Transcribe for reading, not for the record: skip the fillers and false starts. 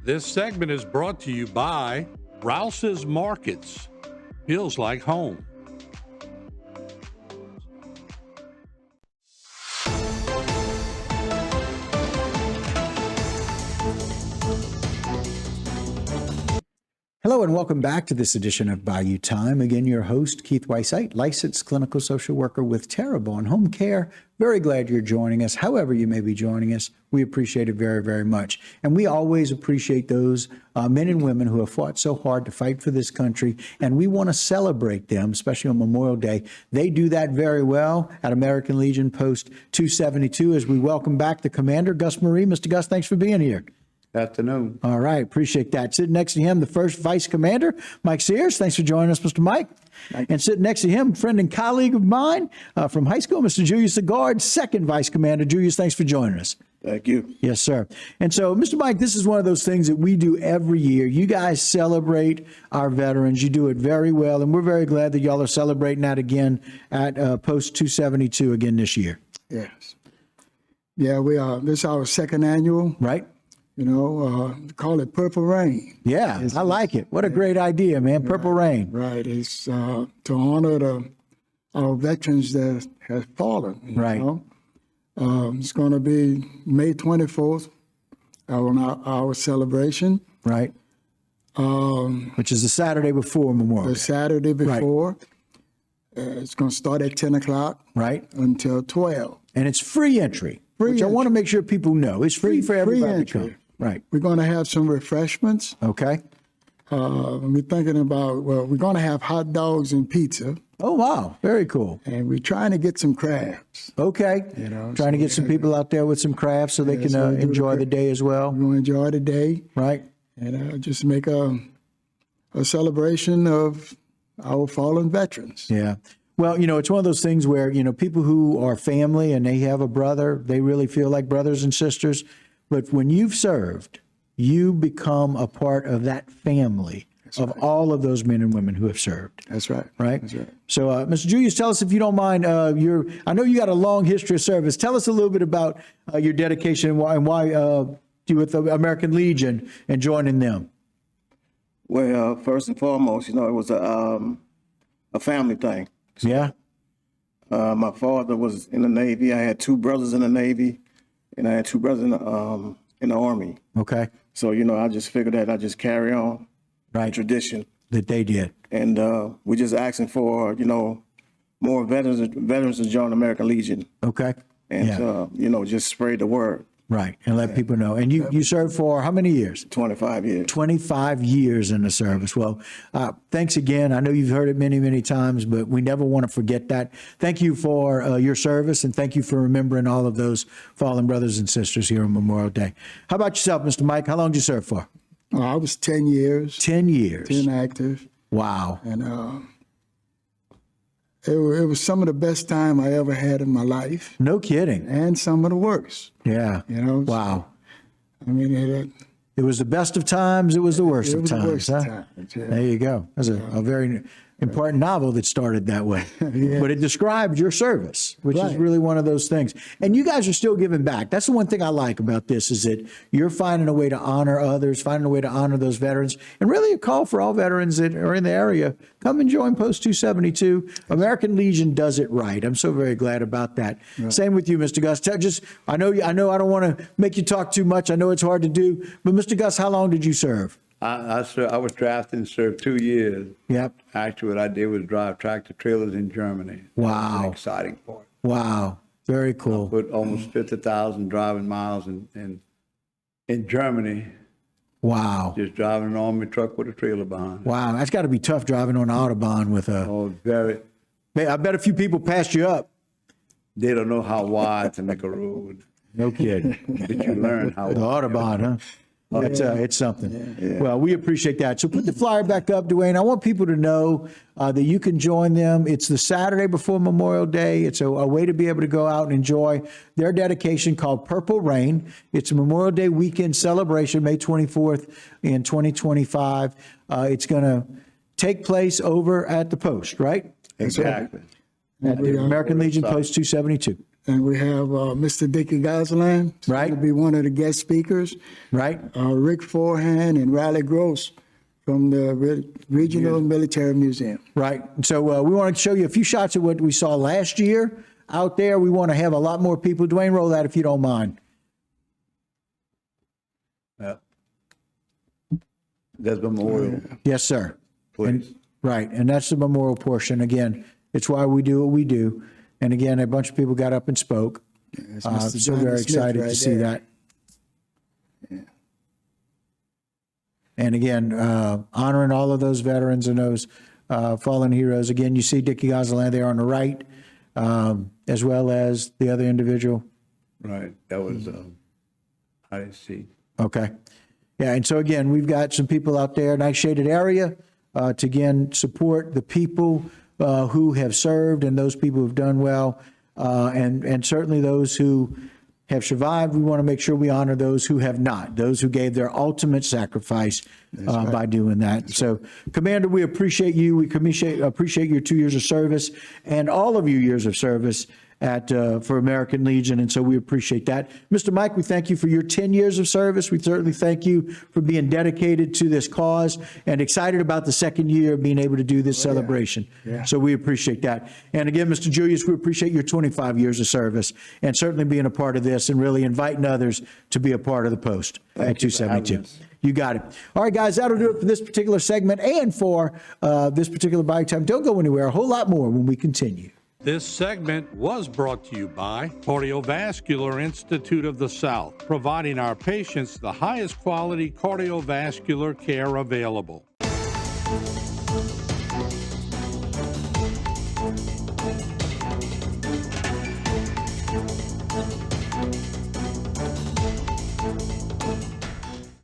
This segment is brought to you by Rouse's Markets. Feels like home. Hello and welcome back to this edition of Bayou Time. Again, your host, Keith Weissite, licensed clinical social worker with Terrebonne Home Care. Very glad you're joining us. However you may be joining us, we appreciate it very, very much. And we always appreciate those men and women who have fought so hard to fight for this country. And we want to celebrate them, especially on Memorial Day. They do that very well at American Legion Post 272 as we welcome back the commander, Gus Marie. Mr. Gus, thanks for being here. Afternoon. All right. Appreciate that. Sitting next to him, the first vice commander, Mike Sears. Thanks for joining us, Mr. Mike. And sitting next to him, friend and colleague of mine from high school, Mr. Julius Segard, second vice commander. Julius, thanks for joining us. Thank you. Yes, sir. And so, Mr. Mike, this is one of those things that we do every year. You guys celebrate our veterans. You do it very well. And we're very glad that y'all are celebrating that again at Post 272 again this year. Yes. Yeah, we are. This is our second annual. Right. You know, call it Purple Rain. Yeah, I like it. What a great idea, man. Purple Rain. Right. It's to honor our veterans that have fallen. You Right. know? It's going to be May 24th, our celebration. Right. Which is the Saturday before Memorial The Day. Saturday before. It's going to start at 10 o'clock Right. until 12. And it's free entry, Free which I want to entry. make sure people know. It's free for everybody to come. entry. Right. We're going to have some refreshments. Okay. We're thinking about, well, we're going to have hot dogs and pizza, Oh, wow. Very cool. and we're trying to get some crabs. Okay. You know, Trying to so get some people out there with some crafts so they Yeah, can so we do enjoy the- the day as well. We're going to enjoy the day Right. and just make a celebration of our fallen veterans. Yeah. Well, it's one of those things where, people who are family and they have a brother, they really feel like brothers and sisters. But when you've served, you become a part of that family of all of those men and women who have served. That's right. Right? That's right. So, Mr. Julius, tell us if you don't mind. I know you got a long history of service. Tell us a little bit about your dedication and why you with the American Legion and joining them. Well, first and foremost, it was a family thing. Yeah. My father was in the Navy. I had two brothers in the Navy, and I had two brothers in the Army. Okay. So, I just figured that I just carry on the Right. tradition. That they did. And we're just asking for, more veterans to join American Legion Okay. and, Yeah. just spread the word. Right. And let people know. And you served for how many years? 25 years. 25 years in the service. Well, thanks again. I know you've heard it many, many times, but we never want to forget that. Thank you for your service, and thank you for remembering all of those fallen brothers and sisters here on Memorial Day. How about yourself, Mr. Mike? How long did you serve for? I was 10 years, 10 years. 10 active, Wow. and it was some of the best time I ever had in my life, No kidding. and some of the worst. Yeah. Wow. I mean, It was the best of times. It was the worst it of was the times. worst Huh? of times. Yeah. There you go. That's a very important novel that started that way. But it described your service, which is Right. really one of those things. And you guys are still giving back. That's the one thing I like about this is that you're finding a way to honor others, finding a way to honor those veterans, and really a call for all veterans that are in the area. Come and join Post 272. American Legion does it right. I'm so very glad about that. Same with you, Mr. Gus. I know I don't want to make you talk too much. I know it's hard to do. But Mr. Gus, how long did you serve? I was drafted and served 2 years. Yep. Actually, what I did was drive tractor trailers in Germany. That was Wow. an exciting part. Wow. Very cool. Put almost 50,000 driving miles in Germany, Wow. just driving an army truck with a trailer behind. Wow. That's got to be tough driving on the Autobahn with a. Oh, very. I bet a few people passed you up. They don't know how wide to make a road, No kidding. but you learn how The wide. Autobahn, huh? It's something. Well, we appreciate that. So put the flyer back up, Dwayne. I want people to know that you can join them. It's the Saturday before Memorial Day. It's a way to be able to go out and enjoy their dedication called Purple Rain. It's a Memorial Day weekend celebration, May 24th in 2025. It's going to take place over at the Post, right? Exactly. At the American Legion Post 272. And we have Mr. Dickie Gosselin. Right. To be one of the guest speakers. Right? Rick Forehand and Riley Gross from the Regional Military Museum. Right. So we want to show you a few shots of what we saw last year out there. We want to have a lot more people. Dwayne, roll that if you don't mind. That's memorial. Yes, sir. Please. Right. And that's the memorial portion. Again, it's why we do what we do. And again, a bunch of people got up and spoke. That's So Mr. Johnny very Smith excited right to see there. that. And again, honoring all of those veterans and those fallen heroes. Again, you see Dickie Gosselin there on the right, as well as the other individual. Right. That was, I didn't see. Okay. Yeah, and so again, we've got some people out there, nice shaded area, to again support the people who have served and those people who've done well, and certainly those who have survived. We want to make sure we honor those who have not, those who gave their ultimate sacrifice by doing that. So, Commander, we appreciate you. We appreciate your 2 years of service and all of your years of service at for American Legion, and so we appreciate that. Mr. Mike, we thank you for your 10 years of service. We certainly thank you for being dedicated to this cause and excited about the second year of being able to do this celebration. Yeah. So we appreciate that. And again, Mr. Julius, we appreciate your 25 years of service and certainly being a part of this and really inviting others to be a part of the post at you for having 272. us. You got it. All right, guys, that'll do it for this particular segment and for this particular Bayou Time. Don't go anywhere. A whole lot more when we continue. This segment was brought to you by Cardiovascular Institute of the South, providing our patients the highest quality cardiovascular care available.